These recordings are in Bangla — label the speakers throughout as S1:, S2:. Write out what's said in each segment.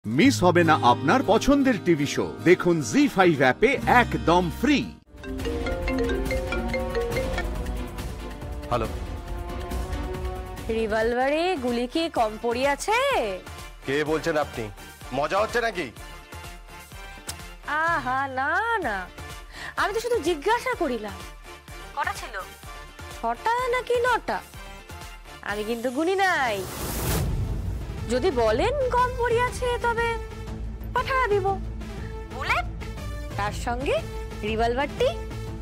S1: মিস হবে না আপনার পছন্দের টিভি শো। দেখুন জি5 অ্যাপে একদম ফ্রি।
S2: হ্যালো,
S3: রিভলভারে গুলি কি কম পড়ি আছে?
S2: কে বলছেন আপনি? মজা হচ্ছে নাকি?
S3: আহা না না, আমি তো শুধু জিজ্ঞাসা করিলাম কটা ছিল, 6টা নাকি 9টা? আমি কিন্তু গুনি নাই। যদি বলেন কম পড়ি আছে তবে পাঠায়া দিব বুলেট, তার সঙ্গে রিভলভারটি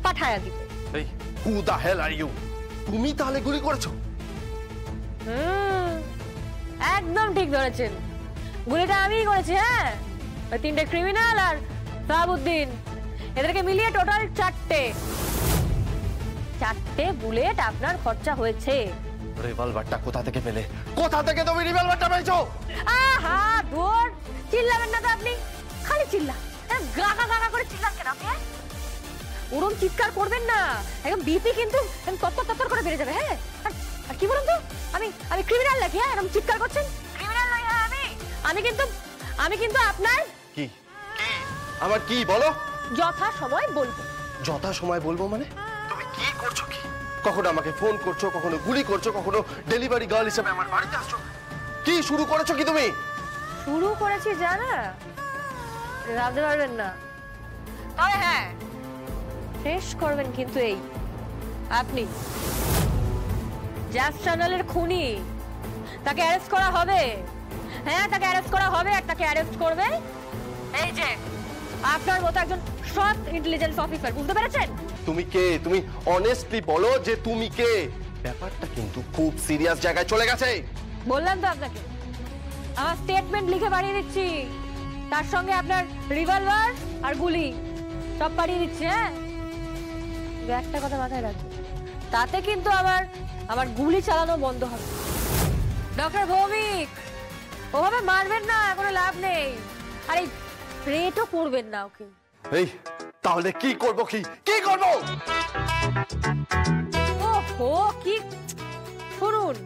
S3: পাঠায়া দিব।
S2: এই হু দা হেল আর ইউ? তুমি তাহলে গুলি করেছো?
S3: একদম ঠিক ধরেছেন, গুলিটা আমিই করেছি। হ্যাঁ, ওই 3টে ক্রিমিনাল আর সাহাবুদ্দিন, এদেরকে মিলিয়ে টোটাল 4টে বুলেট আপনার খরচা হয়েছে।
S2: রিভলভারটা কোথা থেকে পেলে? কোথা থেকে তুমি রিভলভারটা পেয়েছো?
S3: আহা দূর, চিল্লাবেন না তো আপনি, খালি চিল্লা গাগা গাগা করে চিল্লান কেন আপনি? ওরম চিৎকার করবেন না, একদম বিপি কিন্তু তত্তর করে বেড়ে যাবে। হ্যাঁ, আর কি বলুন তো, আমি ক্রিমিনাল নাকি? হ্যাঁ, এরকম চিৎকার করছেন? ক্রিমিনাল নই। হ্যাঁ, আমি কিন্তু আপনার
S2: কি আমার কি বলো?
S3: যথা সময় বলবো।
S2: যথা সময় বলবো মানে? তুমি কি করছো? কি কখনো আমাকে ফোন করছো, কখনো গুলি করছো, কখনো ডেলিভারি গার্ল হিসেবে আমার বাড়িতে আসছো। কি শুরু করেছো কি তুমি?
S3: শুরু করেছি জানা, ভাবতে পারবেন না। তবে হ্যাঁ, শেষ করবেন কিন্তু এই আপনি। জ্যাস চ্যানেলের খুনি, তাকে অ্যারেস্ট করা হবে। হ্যাঁ, তাকে অ্যারেস্ট করা হবে, আর তাকে অ্যারেস্ট করবে এই যে আপনার মতো একজন সৎ ইন্টেলিজেন্স অফিসার। বুঝতে পেরেছেন?
S2: তুমি কে? তুমি অনেস্টলি বলো যে তুমি কে। ব্যাপারটা কিন্তু খুব সিরিয়াস জায়গায় চলে গেছে।
S3: বললাম তো আপনাকে, আমার স্টেটমেন্ট লিখে পাঠিয়ে দিচ্ছি, তার সঙ্গে আপনার রিভলভার আর গুলি সব পাঠিয়ে দিচ্ছি। হ্যাঁ, একটা কথা মাথায় রাখবেন, তাতে কিন্তু আমার গুলি চালানো বন্ধ হবে। ডক্টর ভৌমিক, ওভাবে মারবেন না, কোনো লাভ নেই। আর এই রেটও করবেন না ওকে।
S2: এই তাহলে কি করব? কি করব?
S3: ওহো, কি শুনুন,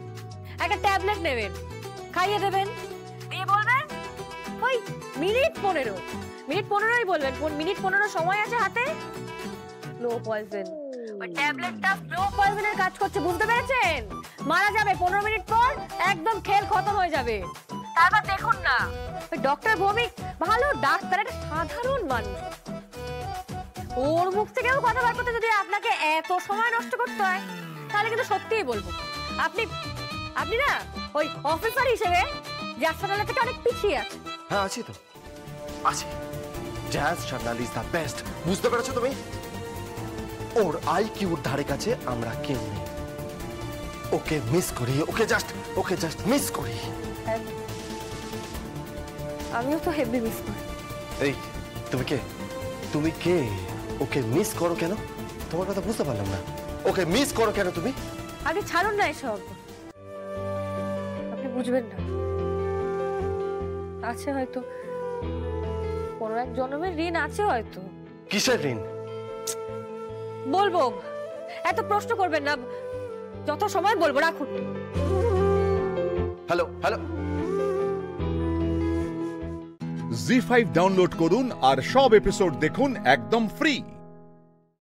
S3: একটা ট্যাবলেট নেবেন, খাইয়ে দেবেন, দিয়ে বলবেন ওই মিনিট 15ই বলবেন, মিনিট 15 সময় আছে হাতে। স্লো পয়জন, ওই ট্যাবলেটটা স্লো পয়জনের কাজ করছে। বুঝতে পেরেছেন? মারা যাবে 15 মিনিট পর, একদম খেল খতম হয়ে যাবে। তারপর দেখুন না, ওই ডক্টর ভৌমিক ভালো ডাক্তার, একটা সাধারণ মানুষ, ওর মুখ থেকেও কথা বার করতে যদি আপনাকে এত সময় নষ্ট করতে হয়, তাহলে কিন্তু সত্যিই বলবো আপনি না ওই অফিসার হিসেবে জ্যাস চ্যানেলের থেকে অনেক পিছিয়ে আছে।
S2: হ্যাঁ, আছি তো, আছি। জ্যাস চ্যানেল ইজ দ্য বেস্ট। বুঝতে পেরেছো তুমি? ওর আইকিউর ধারে কাছে আমরা কেউ নেই। ওকে মিস করি, ওকে জাস্ট মিস করি।
S3: আমিও তো হেভি মিস করি।
S2: এই তুমি কে? ওকে মিস করো কেন? তোমার কথা বুঝতে পারলাম না। ওকে মিস করো কেন তুমি?
S3: আপনি ছাড়ুন না এসব, আপনি বুঝবেন না। আছে হয়তো কোনো এক জন্মের ঋণ আছে হয়তো।
S2: কিসের ঋণ?
S3: বলবো, এত প্রশ্ন করবেন না, যত সময় বলবো। রাখুন।
S2: হ্যালো
S1: জি5 ডাউনলোড করুন আর সব এপিসোড দেখুন একদম ফ্রি।